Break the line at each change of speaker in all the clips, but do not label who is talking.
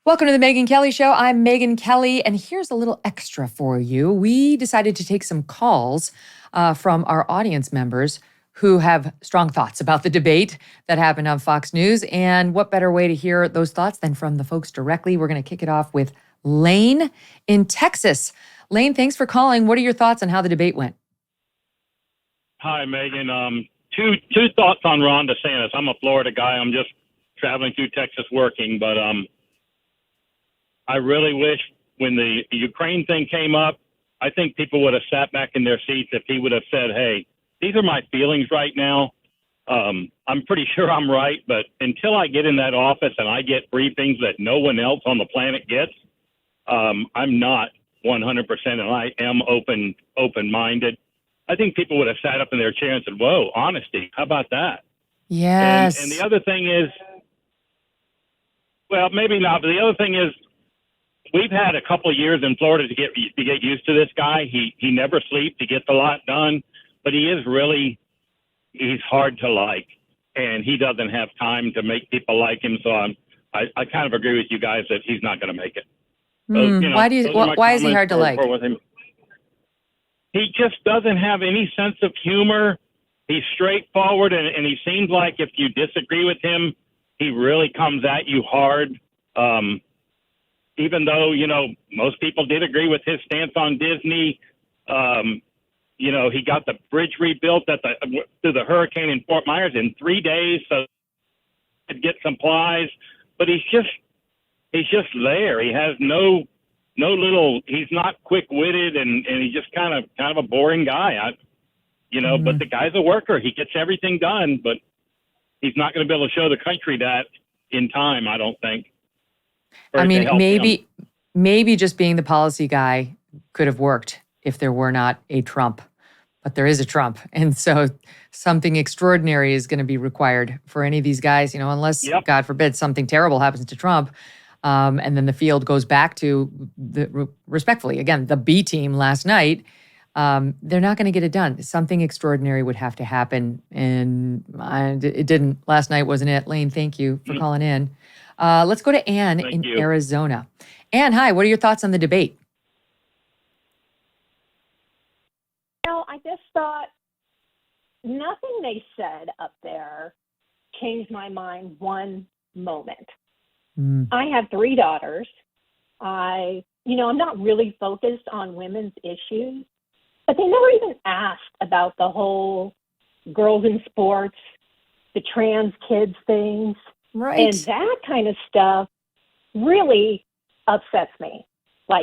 Welcome to the Megyn Kelly Show. I'm Megyn Kelly, and here's a little extra for you. We decided to take some calls from our audience members who have strong thoughts about the debate that happened on Fox News. And what better way to hear those thoughts than from the folks directly? We're going to kick it off with Lane in Texas. Lane, thanks for calling. What are your thoughts on how the debate went?
Hi, Megyn. Two thoughts on Ron DeSantis. I'm a Florida guy. I'm just traveling through Texas working, but I really wish when the Ukraine thing came up, I think people would have sat back in their seats if he would have said, hey, these are my feelings right now. I'm pretty sure I'm right, but until I get in that office and I get briefings that no one else on the planet gets, I'm not 100%, and I am open-minded. I think people would have sat up in their chair and said, whoa, honesty, how about that?
Yes.
And the other thing is, well, maybe not, but the other thing is, we've had a couple of years in Florida to get used to this guy. He never sleeps. He gets a lot done, but he's hard to like, and he doesn't have time to make people like him. So I kind of agree with you guys that he's not going to make it. So,
why is he hard to like?
He just doesn't have any sense of humor. He's straightforward, and he seems like if you disagree with him, he really comes at you hard. Even though, most people did agree with his stance on Disney, he got the bridge rebuilt through the hurricane in Fort Myers in 3 days, so he could get supplies. But he's just there. He has he's not quick-witted, and he's just kind of a boring guy. But the guy's a worker. He gets everything done, but he's not going to be able to show the country that in time, I don't think.
I mean, maybe just being the policy guy could have worked if there were not a Trump, but there is a Trump. And so something extraordinary is going to be required for any of these guys, unless, God forbid, something terrible happens to Trump. And then the field goes back to, respectfully, again, the B team last night. They're not going to get it done. Something extraordinary would have to happen. And it didn't. Last night wasn't it. Lane, thank you for calling in. Let's go to Ann in Arizona. Ann, hi. What are your thoughts on the debate?
I just thought nothing they said up there changed my mind one moment. I have 3 daughters. I'm not really focused on women's issues, but they never even asked about the whole girls in sports, the trans kids things.
Right.
And that kind of stuff really upsets me,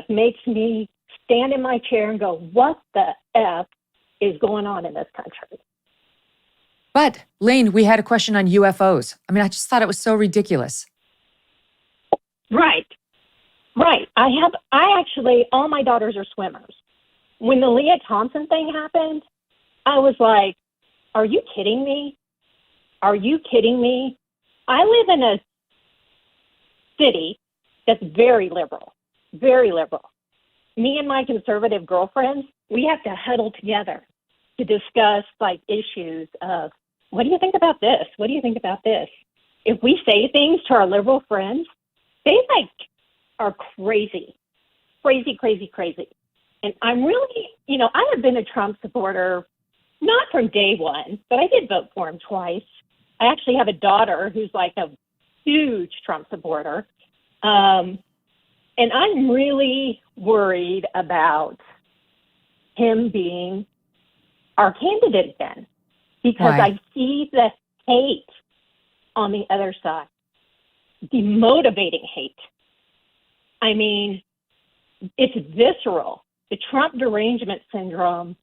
makes me stand in my chair and go, what the F is going on in this country?
But, Lane, we had a question on UFOs. I mean, I just thought it was so ridiculous.
Right. All my daughters are swimmers. When the Leah Thompson thing happened, I was like, are you kidding me? Are you kidding me? I live in a city that's very liberal, very liberal. Me and my conservative girlfriends, we have to huddle together to discuss issues of, what do you think about this? What do you think about this? If we say things to our liberal friends, they are crazy. And I'm really, I have been a Trump supporter, not from day one, but I did vote for him twice. I actually have a daughter who's a huge Trump supporter. And I'm really worried about him being our candidate again, because
Why?
I see the hate on the other side, demotivating hate. I mean, it's visceral. The Trump derangement syndrome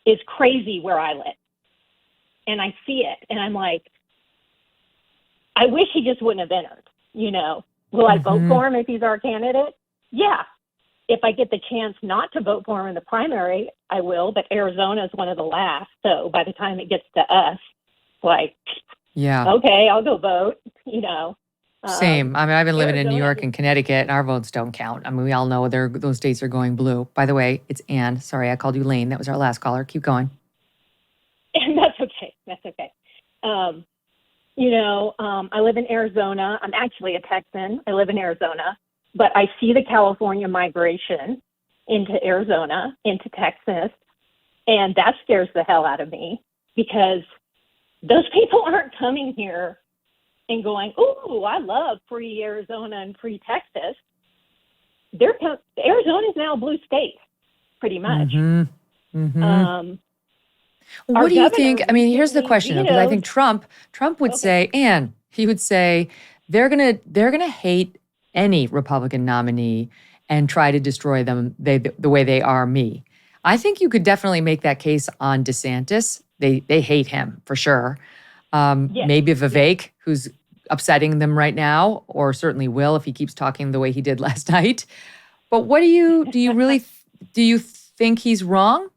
is crazy where I live. And I see it, and I'm like, I wish he just wouldn't have entered, Will I vote for him if he's our candidate? Yeah. If I get the chance not to vote for him in the primary, I will, but Arizona is one of the last, so by the time it gets to us, okay, I'll go vote,
Same. I mean, I've been living in New
Arizona
York and Connecticut, and our votes don't count. I mean, we all know those states are going blue. By the way, it's Ann. Sorry, I called you Lane. That was our last caller. Keep going.
And that's okay. I live in Arizona. I'm actually a Texan. I live in Arizona, but I see the California migration into Arizona, into Texas, and that scares the hell out of me because those people aren't coming here and going, "Ooh, I love free Arizona and free Texas." Arizona is now a blue state, pretty much.
Mm-hmm. Mm-hmm. What do you think? I mean, here's the question, because I think Trump would say, and he would say, they're gonna hate any Republican nominee and try to destroy them the way they are me. I think you could definitely make that case on DeSantis. They hate him for sure.
Yes.
Maybe Vivek, who's upsetting them right now, or certainly will if he keeps talking the way he did last night. But what do you really do you think he's wrong?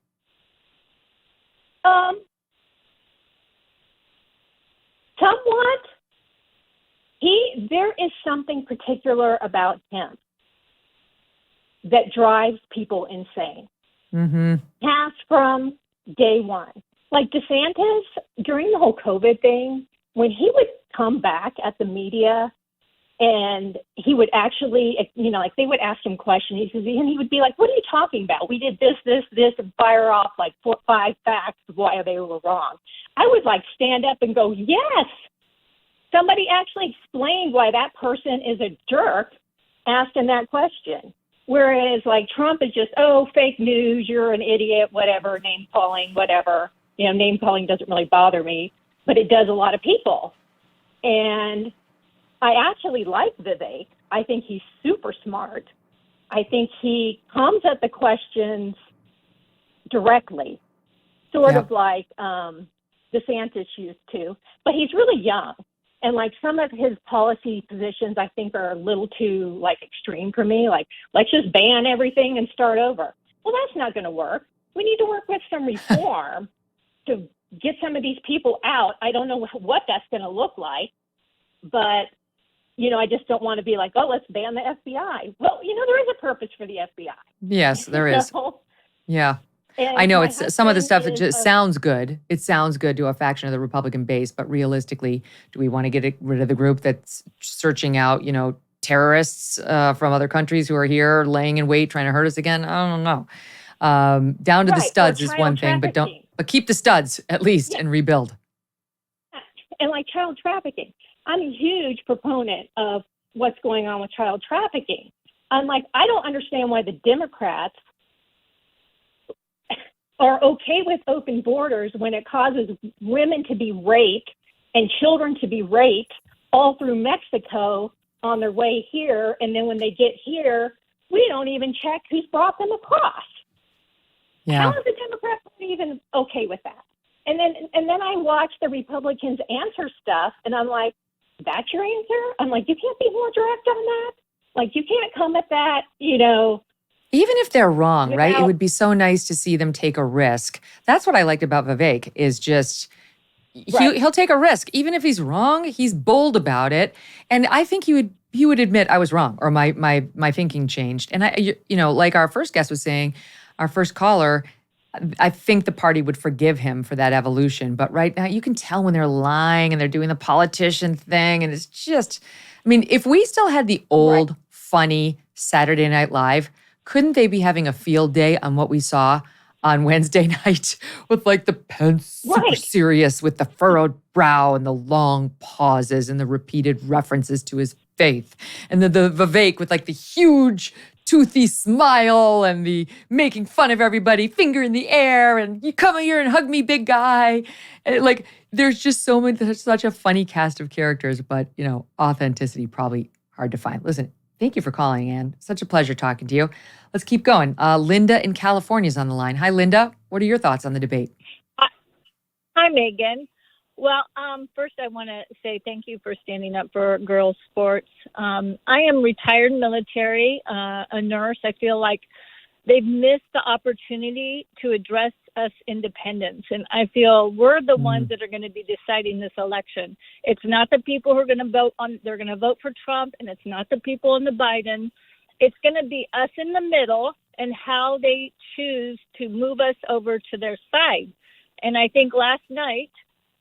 Somewhat. There is something particular about him that drives people insane.
Mm-hmm.
Has from day one. Like DeSantis, during the whole COVID thing, when he would come back at the media and he would actually, like they would ask him questions, and he would be like, "What are you talking about? We did this, and fire off like 4 or 5 facts of why they were wrong." I would like stand up and go, "Yes, somebody actually explained why that person is a jerk asking that question." Whereas like Trump is just, "Oh, fake news, you're an idiot, whatever, name calling, whatever." Name calling doesn't really bother me, but it does a lot of people. And I actually like Vivek. I think he's super smart. I think he comes at the questions directly, sort of like DeSantis used to, but he's really young. And like some of his policy positions, I think are a little too like extreme for me. Like, let's just ban everything and start over. Well, that's not going to work. We need to work with some reform to get some of these people out. I don't know what that's going to look like, but I just don't want to be like, "Oh, let's ban the FBI." Well, there is a purpose for the FBI.
Yes, there is. Yeah.
And
I know it's some of the stuff that just sounds good. It sounds good to a faction of the Republican base, but realistically, do we want to get rid of the group that's searching out, terrorists from other countries who are here laying in wait, trying to hurt us again? I don't know. Down to the studs is one thing, but keep the studs at least and rebuild.
And like child trafficking, I'm a huge proponent of what's going on with child trafficking. I'm like, I don't understand why the Democrats are okay with open borders when it causes women to be raped and children to be raped all through Mexico on their way here. And then when they get here, we don't even check who's brought them across.
Yeah.
How is the Democrats even okay with that? And then I watch the Republicans answer stuff, and I'm like, "That's your answer?" I'm like, "You can't be more direct on that. Like, you can't come at that,
Even if they're wrong, right? It would be so nice to see them take a risk. That's what I liked about Vivek is just he'll take a risk. Even if he's wrong, he's bold about it. And I think he would admit I was wrong or my thinking changed. And like our first guest was saying, our first caller, I think the party would forgive him for that evolution. But right now you can tell when they're lying and they're doing the politician thing. And it's just, if we still had the old, funny Saturday Night Live, couldn't they be having a field day on what we saw on Wednesday night with like the Pence super serious with the furrowed brow and the long pauses and the repeated references to his faith, and the Vivek with like the huge toothy smile and the making fun of everybody, finger in the air, and "You come here and hug me, big guy." And like there's just such a funny cast of characters, but authenticity probably hard to find. Listen, thank you for calling, Ann. Such a pleasure talking to you. Let's keep going. Linda in California is on the line. Hi, Linda. What are your thoughts on the debate?
Hi, Megan. Well, first I want to say thank you for standing up for girls' sports. I am retired military, a nurse. I feel like they've missed the opportunity to address us independents. And I feel we're the ones that are going to be deciding this election. It's not the people who are going to they're going to vote for Trump, and it's not the people in the Biden. It's going to be us in the middle and how they choose to move us over to their side. And I think last night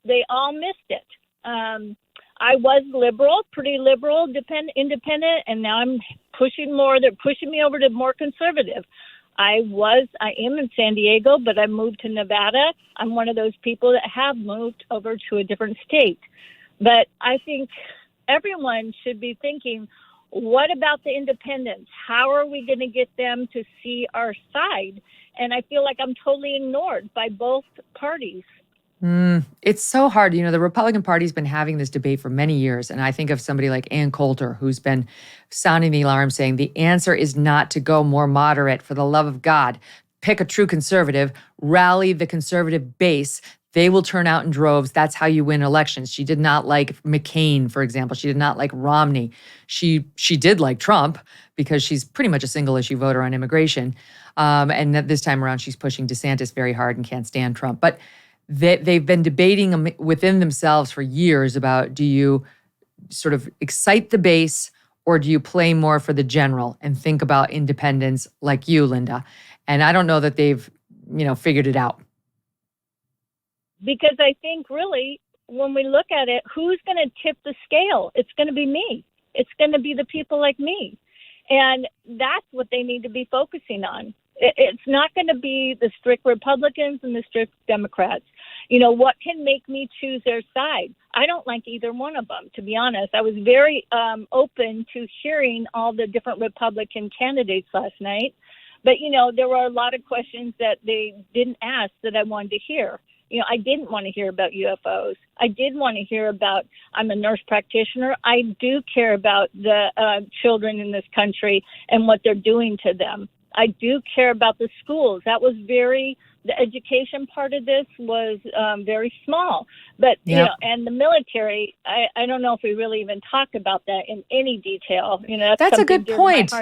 they all missed it. I was liberal, pretty liberal, independent, and now I'm pushing more. They're pushing me over to more conservative. I am in San Diego, but I moved to Nevada. I'm one of those people that have moved over to a different state. But I think everyone should be thinking, what about the independents? How are we going to get them to see our side? And I feel like I'm totally ignored by both parties.
It's so hard. The Republican Party's been having this debate for many years. And I think of somebody like Ann Coulter, who's been sounding the alarm saying the answer is not to go more moderate. For the love of God, pick a true conservative, rally the conservative base. They will turn out in droves. That's how you win elections. She did not like McCain, for example. She did not like Romney. She did like Trump because she's pretty much a single issue voter on immigration. And this time around, she's pushing DeSantis very hard and can't stand Trump. But they've been debating within themselves for years about, do you sort of excite the base or do you play more for the general and think about independents like you, Linda? And I don't know that they've, figured it out.
Because I think really, when we look at it, who's going to tip the scale? It's going to be me. It's going to be the people like me. And that's what they need to be focusing on. It's not going to be the strict Republicans and the strict Democrats. What can make me choose their side? I don't like either one of them, to be honest. I was very open to hearing all the different Republican candidates last night. But, there were a lot of questions that they didn't ask that I wanted to hear. I didn't want to hear about UFOs. I did want to hear about, I'm a nurse practitioner. I do care about the children in this country and what they're doing to them. I do care about the schools. That was the education part of this was very small. But, and the military, I don't know if we really even talk about that in any detail.
That's a good point.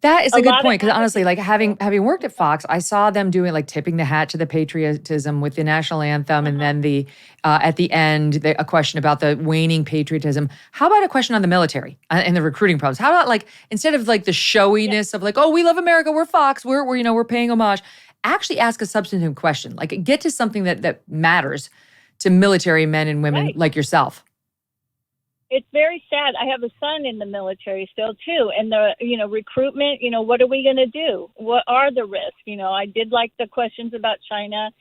That is a good point, because honestly, like having worked at Fox, I saw them doing like tipping the hat to the patriotism with the national anthem, and then at the end, a question about the waning patriotism. How about a question on the military and the recruiting problems? How about like instead of like the showiness of like, oh, we love America, we're Fox, we're paying homage. Actually, ask a substantive question, like get to something that matters to military men and women like yourself.
It's very sad. I have a son in the military still too. And the, recruitment, what are we going to do? What are the risks? I did like the questions about China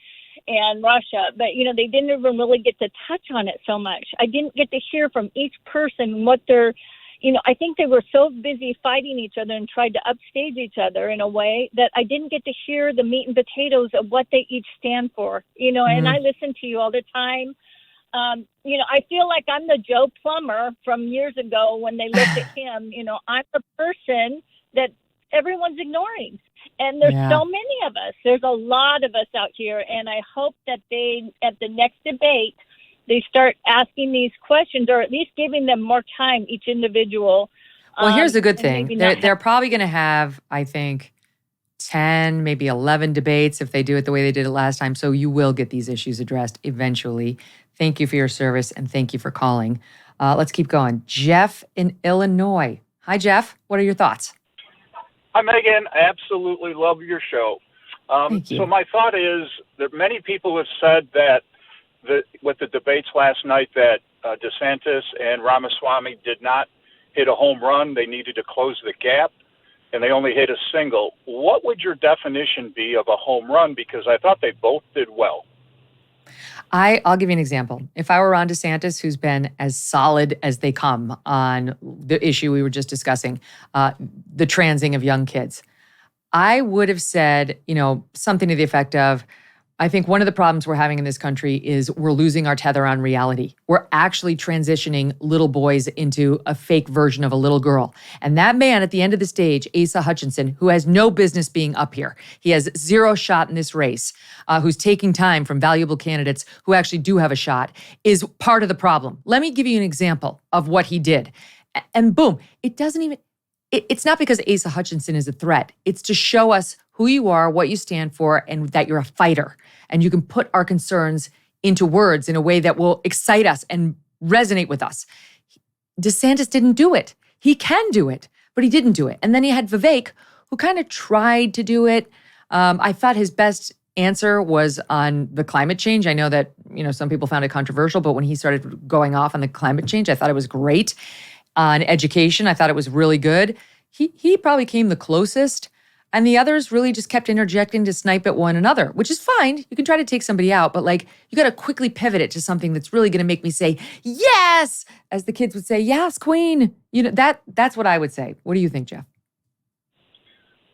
and Russia, but, they didn't even really get to touch on it so much. I didn't get to hear from each person what their, I think they were so busy fighting each other and tried to upstage each other in a way that I didn't get to hear the meat and potatoes of what they each stand for, and I listen to you all the time. I feel like I'm the Joe Plumber from years ago when they looked at him. I'm the person that everyone's ignoring. And there's so many of us. There's a lot of us out here. And I hope that at the next debate, they start asking these questions, or at least giving them more time, each individual.
Well, here's the good thing. They're probably going to have, I think, 10, maybe 11 debates if they do it the way they did it last time. So you will get these issues addressed eventually. Thank you for your service, and thank you for calling. Let's keep going. Jeff in Illinois. Hi, Jeff. What are your thoughts?
Hi, Megyn. I absolutely love your show.
Thank you.
So my thought is that many people have said that with the debates last night that DeSantis and Ramaswamy did not hit a home run. They needed to close the gap, and they only hit a single. What would your definition be of a home run? Because I thought they both did well.
I'll give you an example. If I were Ron DeSantis, who's been as solid as they come on the issue we were just discussing, the transing of young kids, I would have said, something to the effect of, I think one of the problems we're having in this country is we're losing our tether on reality. We're actually transitioning little boys into a fake version of a little girl. And that man at the end of the stage, Asa Hutchinson, who has no business being up here, he has zero shot in this race, who's taking time from valuable candidates who actually do have a shot, is part of the problem. Let me give you an example of what he did. And boom, it's not because Asa Hutchinson is a threat. It's to show us who you are, what you stand for, and that you're a fighter. And you can put our concerns into words in a way that will excite us and resonate with us. DeSantis didn't do it. He can do it, but he didn't do it. And then he had Vivek, who kind of tried to do it. I thought his best answer was on the climate change. I know that, some people found it controversial, but when he started going off on the climate change, I thought it was great. On education, I thought it was really good. He probably came the closest. And the others really just kept interjecting to snipe at one another, which is fine. You can try to take somebody out, but you got to quickly pivot it to something that's really going to make me say, yes, as the kids would say, yes, queen. That's what I would say. What do you think, Jeff?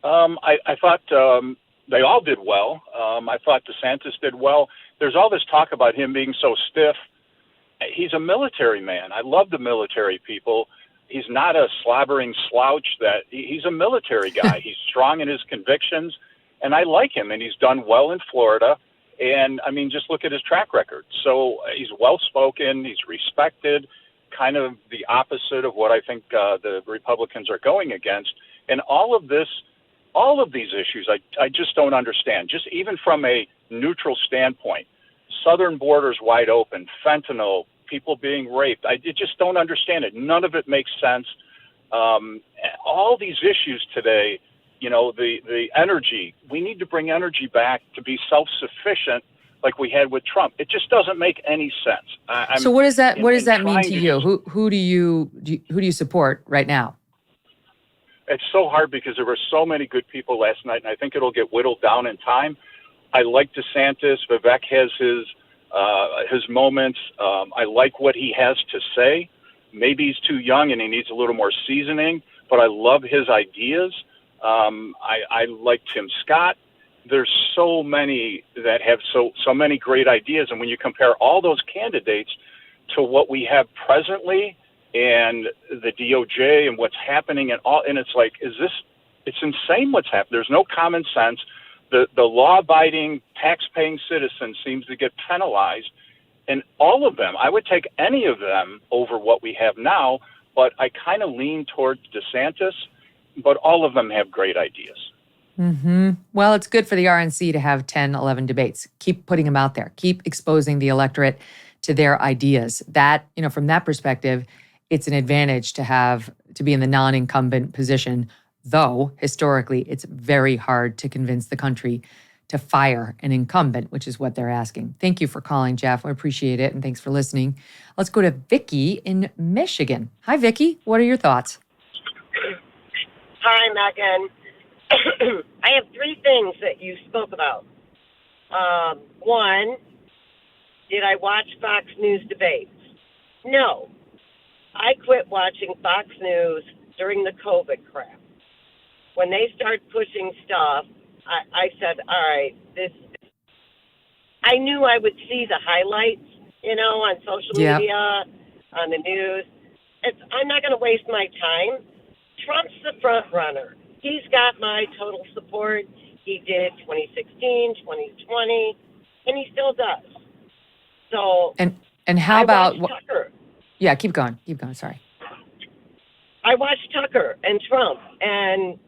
I thought they all did well. I thought DeSantis did well. There's all this talk about him being so stiff. He's a military man. I love the military people. He's not a slobbering slouch. He's a military guy. He's strong in his convictions, and I like him, and he's done well in Florida. And, just look at his track record. So he's well-spoken. He's respected, kind of the opposite of what I think the Republicans are going against. And all of these issues, I just don't understand. Just even from a neutral standpoint, southern borders wide open, fentanyl, people being raped. I just don't understand it. None of it makes sense. All these issues today, the energy, we need to bring energy back to be self-sufficient like we had with Trump. It just doesn't make any sense.
So what does that mean to you? Who do you support right now?
It's so hard because there were so many good people last night, and I think it'll get whittled down in time. I like DeSantis. Vivek has his moments. I like what he has to say. Maybe he's too young and he needs a little more seasoning, but I love his ideas. I like Tim Scott. There's so many that have so many great ideas, and when you compare all those candidates to what we have presently and the DOJ and what's happening and it's like, it's insane what's happening. There's no common sense. The law-abiding, tax-paying citizen seems to get penalized. And all of them, I would take any of them over what we have now, but I kind of lean towards DeSantis, but all of them have great ideas.
Mm-hmm. Well, it's good for the RNC to have 10, 11 debates. Keep putting them out there. Keep exposing the electorate to their ideas. That, from that perspective, it's an advantage to be in the non-incumbent position. Though, historically, it's very hard to convince the country to fire an incumbent, which is what they're asking. Thank you for calling, Jeff. I appreciate it, and thanks for listening. Let's go to Vicki in Michigan. Hi, Vicki. What are your thoughts?
Hi, Megyn. I have three things that you spoke about. One, did I watch Fox News debates? No. I quit watching Fox News during the COVID crap. When they started pushing stuff, I said, all right, I knew I would see the highlights, on social media, on the news. I'm not going to waste my time. Trump's the front runner. He's got my total support. He did 2016, 2020, and he still does. So,
and how about
Tucker?
Yeah, keep going. Sorry.
I watched Tucker and Trump, and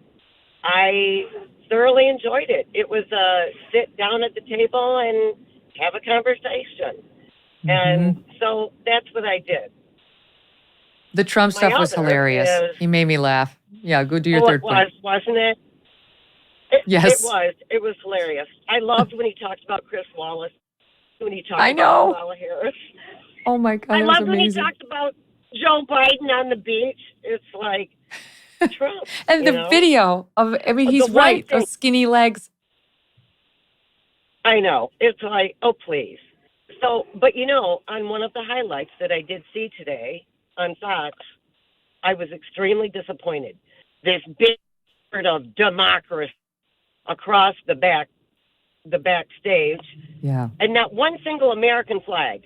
I thoroughly enjoyed it. It was a sit down at the table and have a conversation. Mm-hmm. And so that's what I did.
The Trump stuff was hilarious. He made me laugh. Yeah, go do your third point.
Wasn't it?
Yes.
It was hilarious. I loved when he talked about Chris Wallace, when he talked about Kamala Harris.
Oh, my God,
I
that was
loved when he
amazing.
talked about Joe Biden on the beach. It's like Trump.
And the video of, he's right, those skinny legs.
I know. It's like, oh, please. So, but on one of the highlights that I did see today on Fox, I was extremely disappointed. This big sort of democracy across the backstage.
Yeah.
And not one single American flag.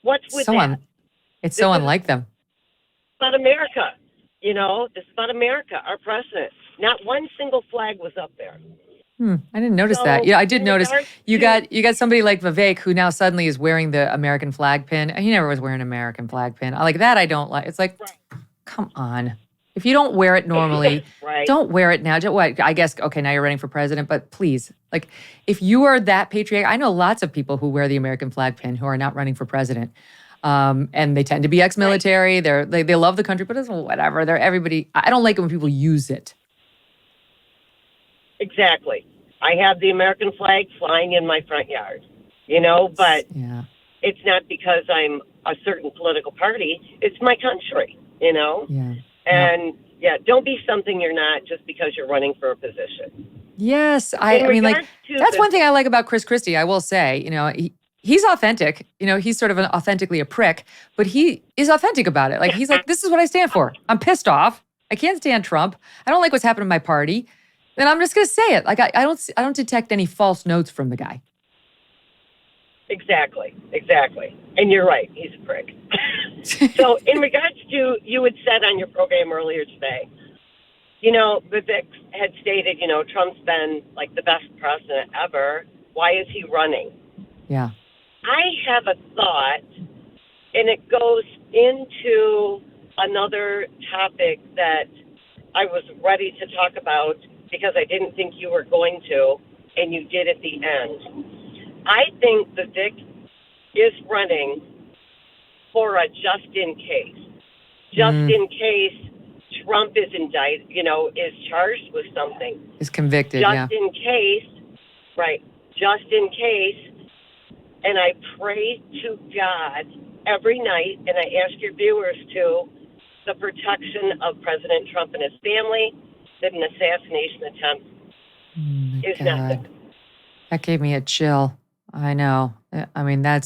What's with that?
It's so unlike them.
It's about America. This is about America, our president. Not one single flag was up there.
I didn't notice that. Yeah, I did notice you got somebody like Vivek who now suddenly is wearing the American flag pin. He never was wearing an American flag pin. I like that. I don't like. It's like, come on. If you don't wear it normally, don't wear it now. What? I guess, okay, now you're running for president, but please, if you are that patriotic, I know lots of people who wear the American flag pin who are not running for president. And they tend to be ex-military. They love the country, but it's whatever. I don't like it when people use it.
Exactly. I have the American flag flying in my front yard, but it's not because I'm a certain political party. It's my country,
Yeah.
And don't be something you're not just because you're running for a position.
Yes. I mean, like, that's one thing I like about Chris Christie, I will say. He's authentic. He's sort of authentically a prick, but he is authentic about it. Like, he's like, this is what I stand for. I'm pissed off. I can't stand Trump. I don't like what's happened to my party. And I'm just going to say it. Like, I don't detect any false notes from the guy.
Exactly. And you're right. He's a prick. So in regards to, you had said on your program earlier today, Vivek had stated, Trump's been like the best president ever. Why is he running?
Yeah.
I have a thought, and it goes into another topic that I was ready to talk about because I didn't think you were going to, and you did at the end. I think Vivek is running for a just in case. Just in case Trump is indicted, is charged with something.
Is convicted,
just in case, right, just in case. And I pray to God every night, and I ask your viewers to, the protection of President Trump and his family, that an assassination attempt is not.
That gave me a chill. I know. I mean, I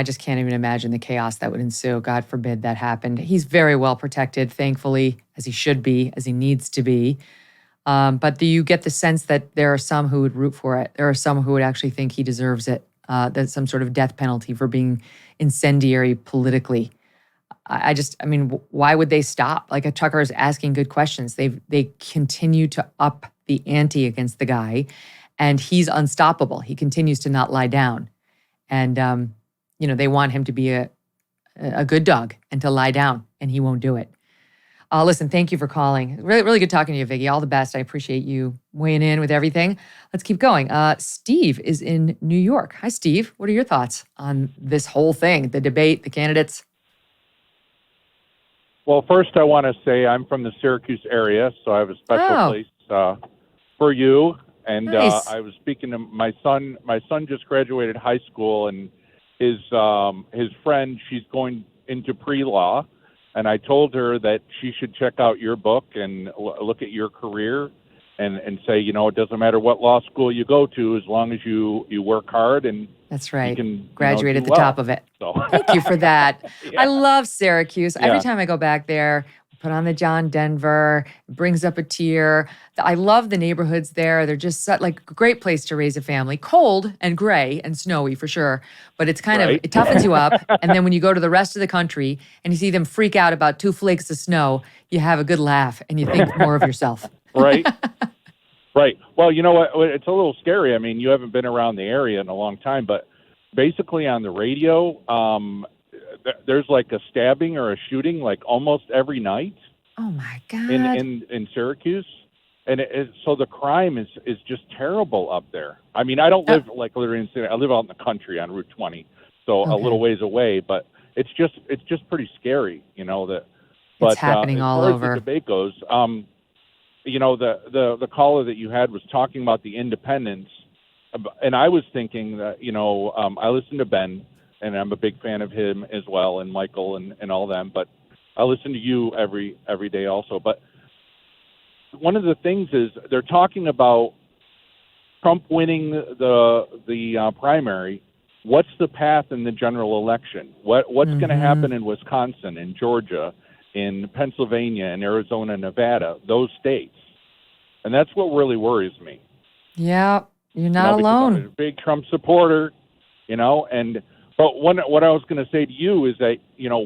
just can't even imagine the chaos that would ensue. God forbid that happened. He's very well protected, thankfully, as he should be, as he needs to be. But do you get the sense that there are some who would root for it? There are some who would actually think he deserves it, that's some sort of death penalty for being incendiary politically. Why would they stop? Like, Tucker is asking good questions. They continue to up the ante against the guy, and he's unstoppable. He continues to not lie down. And, they want him to be a good dog and to lie down, and he won't do it. Listen, thank you for calling. Really, really good talking to you, Viggy. All the best. I appreciate you weighing in with everything. Let's keep going. Steve is in New York. Hi, Steve. What are your thoughts on this whole thing, the debate, the candidates?
Well, first I want to say I'm from the Syracuse area, so I have a special place for you. And
nice.
I was speaking to my son. My son just graduated high school, and his friend, she's going into pre-law. And I told her that she should check out your book and look at your career and say, it doesn't matter what law school you go to as long as you work hard and
that's right.
You can
graduate at the
well.
top of it. So. Thank you for that. Yeah. I love Syracuse. Every time I go back there, put on the John Denver, it brings up a tear. I love the neighborhoods there. They're just like a great place to raise a family. Cold and gray and snowy for sure, but it's kind of, it toughens you up. And then when you go to the rest of the country and you see them freak out about 2 flakes of snow, you have a good laugh and you think more of yourself.
Right. Right. Well, you know what? It's a little scary. I mean, you haven't been around the area in a long time, but basically on the radio, there's like a stabbing or a shooting like almost every night.
Oh my God!
In Syracuse, and so the crime is just terrible up there. I mean, I don't live like literally in. I live out in the country on Route 20, so a little ways away. But it's just pretty scary, that. But
it's happening all over.
As far as the debate goes, the caller that you had was talking about the independents, and I was thinking that I listen to Ben. And I'm a big fan of him as well, and Michael and all them. But I listen to you every day also. But one of the things is they're talking about Trump winning the primary. What's the path in the general election? What's going to happen in Wisconsin, in Georgia, in Pennsylvania, in Arizona, Nevada, those states? And that's what really worries me.
Yeah, you're not alone.
I'm a big Trump supporter, But what I was going to say to you is that,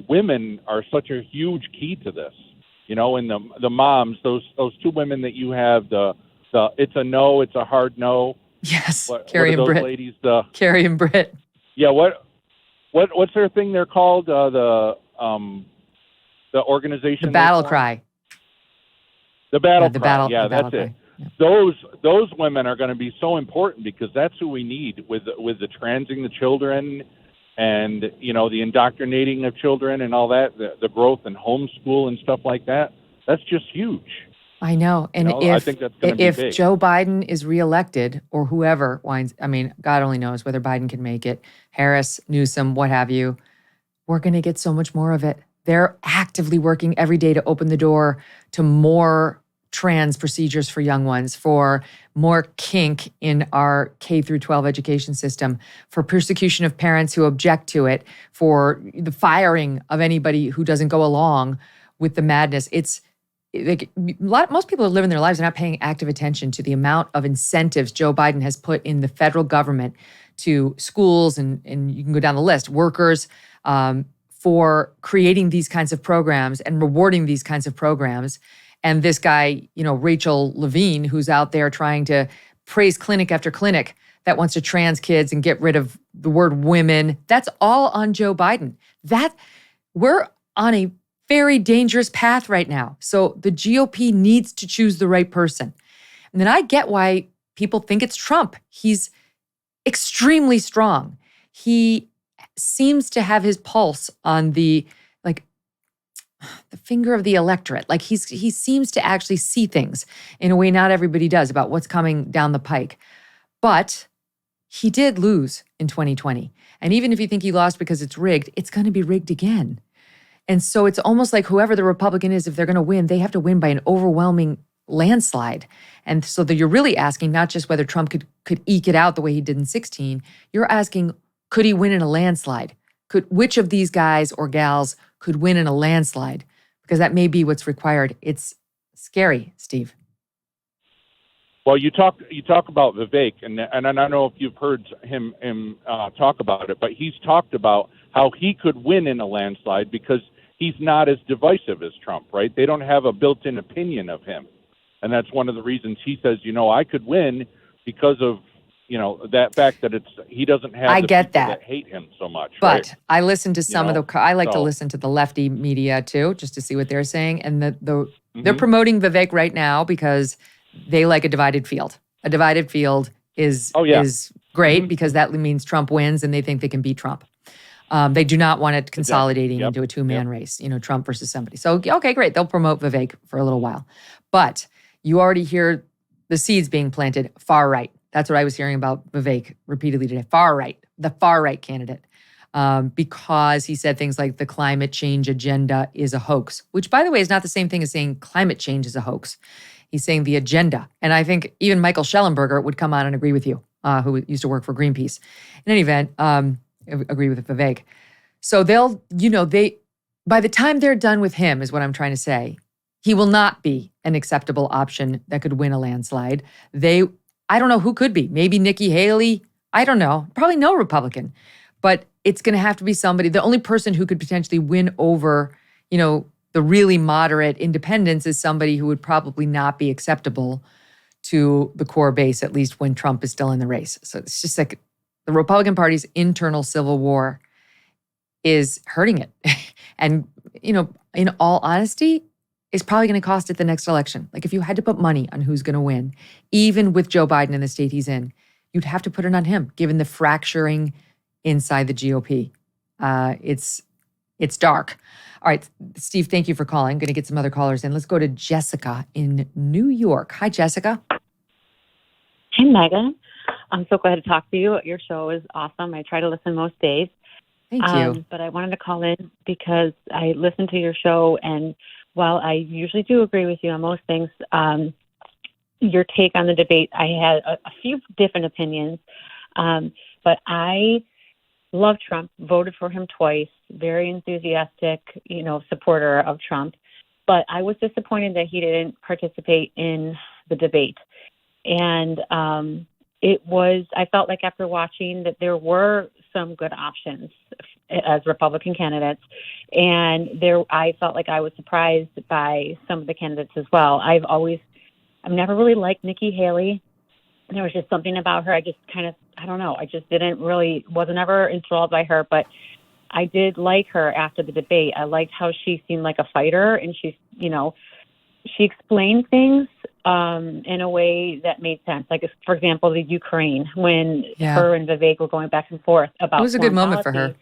women are such a huge key to this, and the moms, those 2 women that you have, the it's a no, it's a hard no.
Yes, Carrie and Britt.
Ladies,
Carrie and Britt.
Yeah, what's their thing they're called? The organization.
The battle cry.
The battle cry.
Yeah,
that's it. Yeah. Those women are going to be so important because that's who we need with the transing the children. And, the indoctrinating of children and all that, the growth in homeschool and stuff like that, that's just huge.
I know. And
I think that's going to be big.
If Joe Biden is reelected or whoever winds, I mean, God only knows whether Biden can make it, Harris, Newsom, what have you, we're going to get so much more of it. They're actively working every day to open the door to more trans procedures for young ones, for more kink in our K through 12 education system, for persecution of parents who object to it, for the firing of anybody who doesn't go along with the madness. It's like most people are living their lives and not paying active attention to the amount of incentives Joe Biden has put in the federal government to schools and you can go down the list, workers, for creating these kinds of programs and rewarding these kinds of programs. And this guy, Rachel Levine, who's out there trying to praise clinic after clinic that wants to trans kids and get rid of the word women, that's all on Joe Biden. We're on a very dangerous path right now. So the GOP needs to choose the right person. And then I get why people think it's Trump. He's extremely strong. He seems to have his pulse on the finger of the electorate. Like he seems to actually see things in a way not everybody does about what's coming down the pike. But he did lose in 2020. And even if you think he lost because it's rigged, it's going to be rigged again. And so it's almost like whoever the Republican is, if they're going to win, they have to win by an overwhelming landslide. And so that you're really asking not just whether Trump could eke it out the way he did in 2016, you're asking, could he win in a landslide? Which of these guys or gals could win in a landslide? Because that may be what's required. It's scary, Steve.
Well, you talk about Vivek, and I don't know if you've heard him talk about it, but he's talked about how he could win in a landslide because he's not as divisive as Trump, right? They don't have a built-in opinion of him. And that's one of the reasons he says, I could win because of that fact that he doesn't have
I
the
get
people
that.
that hate him so much.
But
right?
I listen to some I like to listen to the lefty media too, just to see what they're saying. And they're promoting Vivek right now because they like a divided field. A divided field is great because that means Trump wins and they think they can beat Trump. They do not want it consolidating into a two-man race, Trump versus somebody. So, okay, great. They'll promote Vivek for a little while. But you already hear the seeds being planted far right. That's what I was hearing about Vivek repeatedly today. Far right, the far right candidate, because he said things like the climate change agenda is a hoax, which, by the way, is not the same thing as saying climate change is a hoax. He's saying the agenda. And I think even Michael Schellenberger would come on and agree with you, who used to work for Greenpeace. In any event, agree with Vivek. So by the time they're done with him, is what I'm trying to say, he will not be an acceptable option that could win a landslide. I don't know who could be. Maybe Nikki Haley. I don't know. Probably no Republican. But it's going to have to be somebody. The only person who could potentially win over, the really moderate independents is somebody who would probably not be acceptable to the core base, at least when Trump is still in the race. So it's just like the Republican Party's internal civil war is hurting it. And, in all honesty, is probably going to cost it the next election. Like if you had to put money on who's going to win, even with Joe Biden in the state he's in, you'd have to put it on him, given the fracturing inside the GOP. It's dark. All right, Steve, thank you for calling. I'm going to get some other callers in. Let's go to Jessica in New York. Hi, Jessica.
Hey, Megan. I'm so glad to talk to you. Your show is awesome. I try to listen most days.
Thank you.
But I wanted to call in because I listen to your show, and while I usually do agree with you on most things, your take on the debate, I had a few different opinions. But I love Trump, voted for him twice, very enthusiastic, supporter of Trump. But I was disappointed that he didn't participate in the debate. And I felt like after watching that there were some good options as Republican candidates. And I felt like I was surprised by some of the candidates as well. I've never really liked Nikki Haley. There was just something about her. I just I don't know. I just wasn't ever enthralled by her, but I did like her after the debate. I liked how she seemed like a fighter, and she explained things in a way that made sense. Like, for example, the Ukraine, when her and Vivek were going back and forth about.
It was a good moment for her.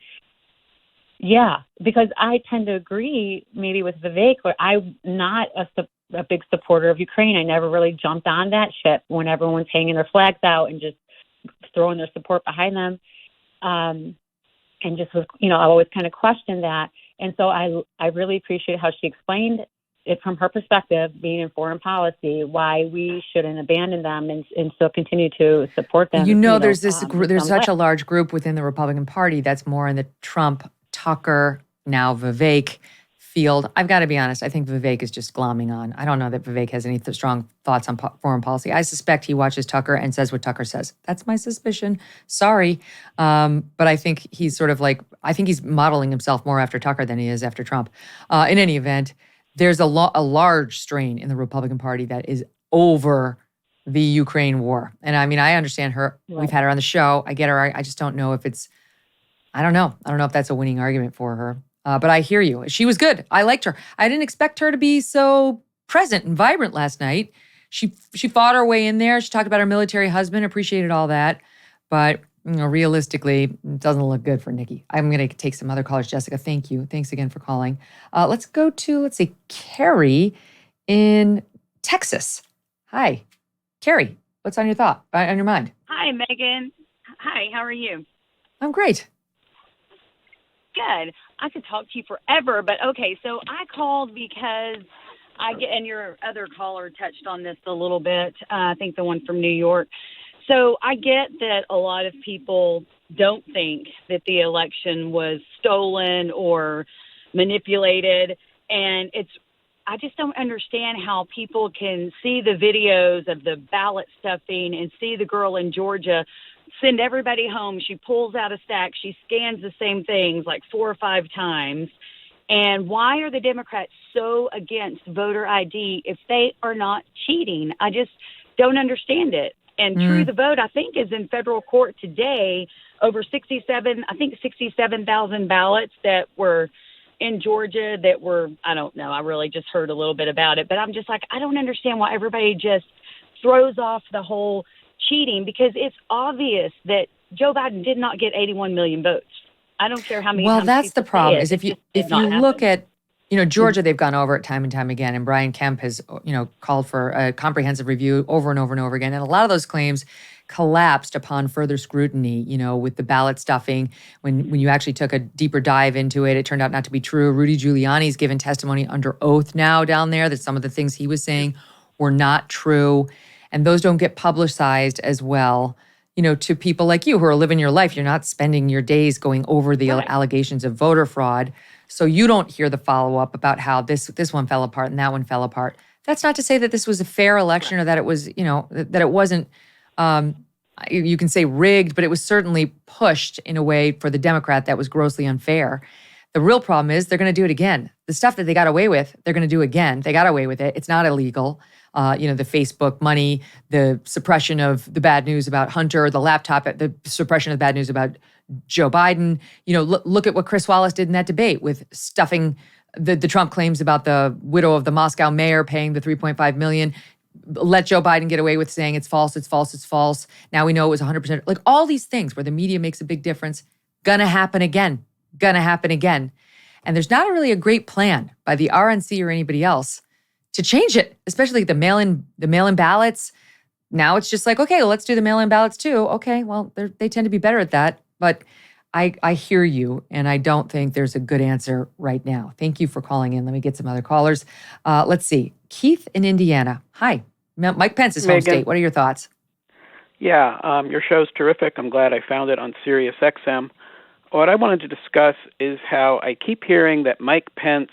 Yeah, because I tend to agree maybe with Vivek, but I'm not a big supporter of Ukraine. I never really jumped on that ship when everyone's hanging their flags out and just throwing their support behind them. And just was, I always kind of questioned that. And so I really appreciate how she explained it from her perspective, being in foreign policy, why we shouldn't abandon them and still continue to support them.
There's there's such a large group within the Republican Party that's more in the Trump, Tucker, now Vivek field. I've got to be honest. I think Vivek is just glomming on. I don't know that Vivek has any strong thoughts on foreign policy. I suspect he watches Tucker and says what Tucker says. That's my suspicion. Sorry. But I think he's I think he's modeling himself more after Tucker than he is after Trump. In any event, there's a large strain in the Republican Party that is over the Ukraine war. And I mean, I understand her. Right. We've had her on the show. I get her. I just don't know if I don't know. I don't know if that's a winning argument for her. But I hear you. She was good. I liked her. I didn't expect her to be so present and vibrant last night. She fought her way in there. She talked about her military husband, appreciated all that. But realistically, it doesn't look good for Nikki. I'm going to take some other callers. Jessica, thank you. Thanks again for calling. Let's go to, Carrie in Texas. Hi. Carrie, what's on your mind?
Hi, Megan. Hi, how are you?
I'm great.
Good. I could talk to you forever, but okay, so I called because and your other caller touched on this a little bit, I think the one from New York. So I get that a lot of people don't think that the election was stolen or manipulated, and I just don't understand how people can see the videos of the ballot stuffing and see the girl in Georgia send everybody home. She pulls out a stack. She scans the same things like 4 or 5 times. And why are the Democrats so against voter ID if they are not cheating? I just don't understand it. And True the Vote, I think, is in federal court today over 67,000 ballots that were in Georgia that were, I don't know, I really just heard a little bit about it. But I'm just like, I don't understand why everybody just throws off the whole cheating, because it's obvious that Joe Biden did not get 81 million votes. I don't care how many times.
Well, that's the problem. Is if you look at, Georgia, they've gone over it time and time again, and Brian Kemp has, called for a comprehensive review over and over and over again, and a lot of those claims collapsed upon further scrutiny. With the ballot stuffing, when you actually took a deeper dive into it, it turned out not to be true. Rudy Giuliani's given testimony under oath now down there that some of the things he was saying were not true. And those don't get publicized as well, to people like you who are living your life. You're not spending your days going over the allegations of voter fraud. So you don't hear the follow-up about how this one fell apart and that one fell apart. That's not to say that this was a fair election or that it was, that it wasn't, you can say rigged, but it was certainly pushed in a way for the Democrat that was grossly unfair. The real problem is they're going to do it again. The stuff that they got away with, they're going to do again. They got away with it. It's not illegal. The Facebook money, the suppression of the bad news about Hunter, the laptop, the suppression of the bad news about Joe Biden. Look at what Chris Wallace did in that debate with stuffing the Trump claims about the widow of the Moscow mayor paying the $3.5 million. Let Joe Biden get away with saying it's false, it's false, it's false. Now we know it was 100%. Like all these things where the media makes a big difference, gonna happen again. And there's not really a great plan by the RNC or anybody else to change it, especially the mail-in ballots. Now it's just like, okay, well, let's do the mail-in ballots too. Okay, well, they tend to be better at that. But I hear you, and I don't think there's a good answer right now. Thank you for calling in. Let me get some other callers. Let's see. Keith in Indiana. Hi. Mike Pence's home state. What are your thoughts?
Yeah, your show's terrific. I'm glad I found it on Sirius XM. What I wanted to discuss is how I keep hearing that Mike Pence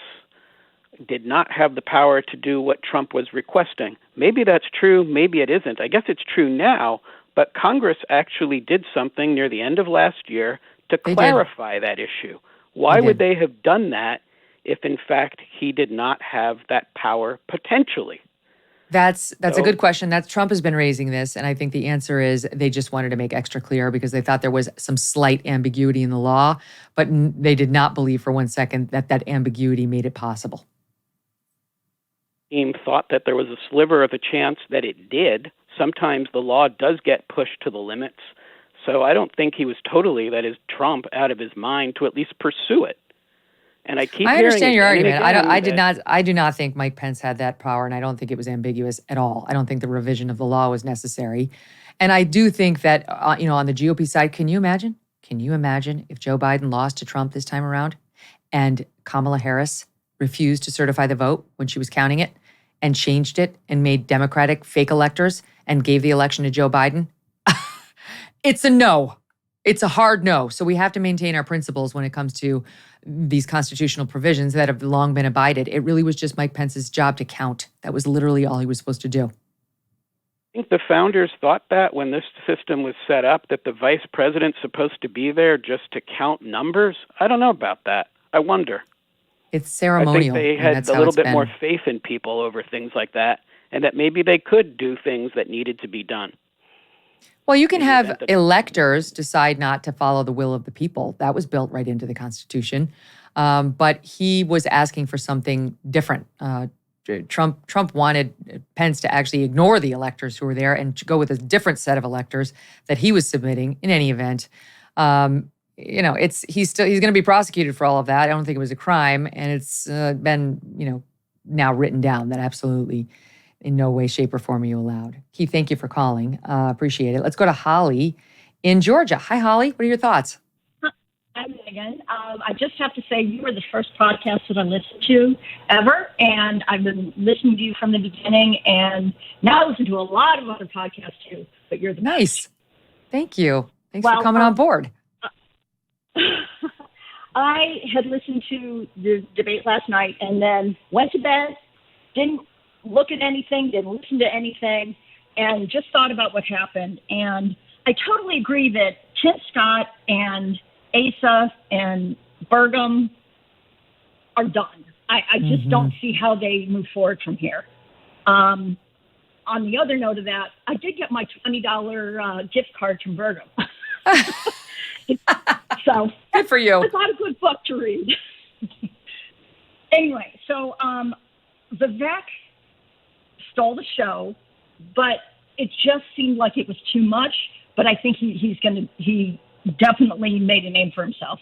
did not have the power to do what Trump was requesting. Maybe that's true, maybe it isn't. I guess it's true now, but Congress actually did something near the end of last year to clarify that issue. Why would they have done that if, in fact, he did not have that power potentially?
That's a good question. Trump has been raising this, and I think the answer is they just wanted to make extra clear because they thought there was some slight ambiguity in the law, but they did not believe for one second that ambiguity made it possible.
Team thought that there was a sliver of a chance that it did. Sometimes the law does get pushed to the limits. So I don't think he was totally, that is Trump, out of his mind to at least pursue it. And I keep
I
hearing
understand your
again and
argument.
again
I do not think Mike Pence had that power, and I don't think it was ambiguous at all. I don't think the revision of the law was necessary. And I do think that, on the GOP side, can you imagine? Can you imagine if Joe Biden lost to Trump this time around and Kamala Harris refused to certify the vote when she was counting it and changed it and made Democratic fake electors and gave the election to Joe Biden? It's a no. It's a hard no. So we have to maintain our principles when it comes to these constitutional provisions that have long been abided. It really was just Mike Pence's job to count. That was literally all he was supposed to do.
I think the founders thought that when this system was set up, that the vice president's supposed to be there just to count numbers. I don't know about that. I wonder.
It's ceremonial.
I think they had a little bit more faith in people over things like that, and that maybe they could do things that needed to be done.
Well, you can have electors decide not to follow the will of the people. That was built right into the Constitution. But he was asking for something different. Trump wanted Pence to actually ignore the electors who were there and to go with a different set of electors that he was submitting. In any event, he's going to be prosecuted for all of that. I don't think it was a crime, and it's been now written down that absolutely in no way, shape, or form are you allowed. Keith, thank you for calling. Appreciate it. Let's go to Holly in Georgia. Hi, Holly. What are your thoughts?
Hi, Megyn. I just have to say you were the first podcast that I listened to ever, and I've been listening to you from the beginning, and now I listen to a lot of other podcasts too, but you're the
Nice. Thank you. Thanks for coming on board.
I had listened to the debate last night and then went to bed, didn't look at anything, didn't listen to anything, and just thought about what happened. And I totally agree that Tim Scott and Asa and Burgum are done. I just don't see how they move forward from here. On the other note of that, I did get my $20 gift card from Burgum. So
good for you.
I got a good book to read. Anyway, so Vivek stole the show, but it just seemed like it was too much. But I think he definitely made a name for himself.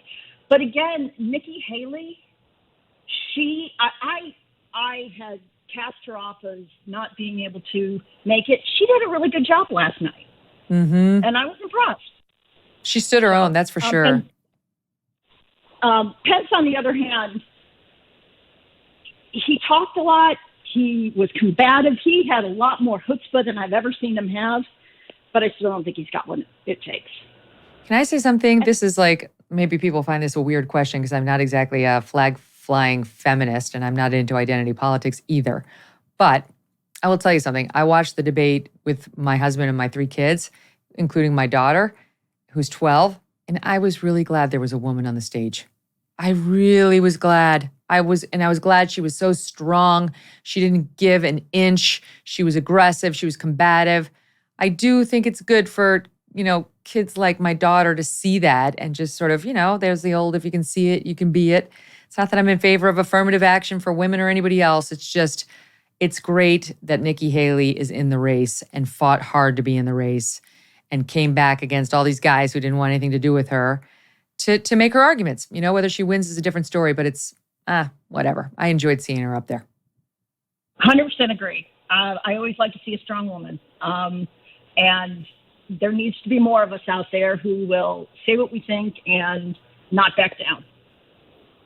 But again, Nikki Haley, I had cast her off as not being able to make it. She did a really good job last night, and I was impressed.
She stood her own, that's for sure.
Pence, on the other hand, he talked a lot. He was combative. He had a lot more chutzpah than I've ever seen him have, but I still don't think he's got what it takes.
Can I say something? This is maybe people find this a weird question because I'm not exactly a flag-flying feminist and I'm not into identity politics either. But I will tell you something. I watched the debate with my husband and my 3 kids, including my daughter, who's 12, and I was really glad there was a woman on the stage. I really was glad. I was glad she was so strong. She didn't give an inch. She was aggressive. She was combative. I do think it's good for, kids like my daughter to see that and just sort of, there's the old, if you can see it, you can be it. It's not that I'm in favor of affirmative action for women or anybody else. It's just, it's great that Nikki Haley is in the race and fought hard to be in the race and came back against all these guys who didn't want anything to do with her to make her arguments. Whether she wins is a different story, but it's, whatever. I enjoyed seeing her up there.
100% agree. I always like to see a strong woman. And there needs to be more of us out there who will say what we think and not back down.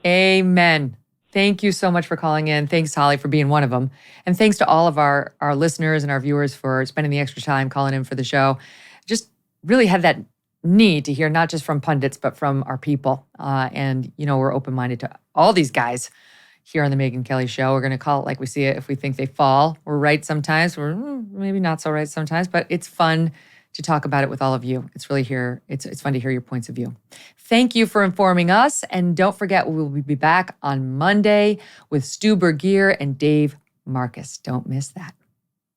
Amen. Thank you so much for calling in. Thanks, Holly, for being one of them. And thanks to all of our listeners and our viewers for spending the extra time calling in for the show. Just really had that need to hear not just from pundits, but from our people. And, we're open-minded to all these guys here on the Megyn Kelly Show. We're going to call it like we see it if we think they fall. We're right sometimes. We're maybe not so right sometimes, but it's fun to talk about it with all of you. It's really it's fun to hear your points of view. Thank you for informing us. And don't forget, we will be back on Monday with Stu Bergier and Dave Marcus. Don't miss that.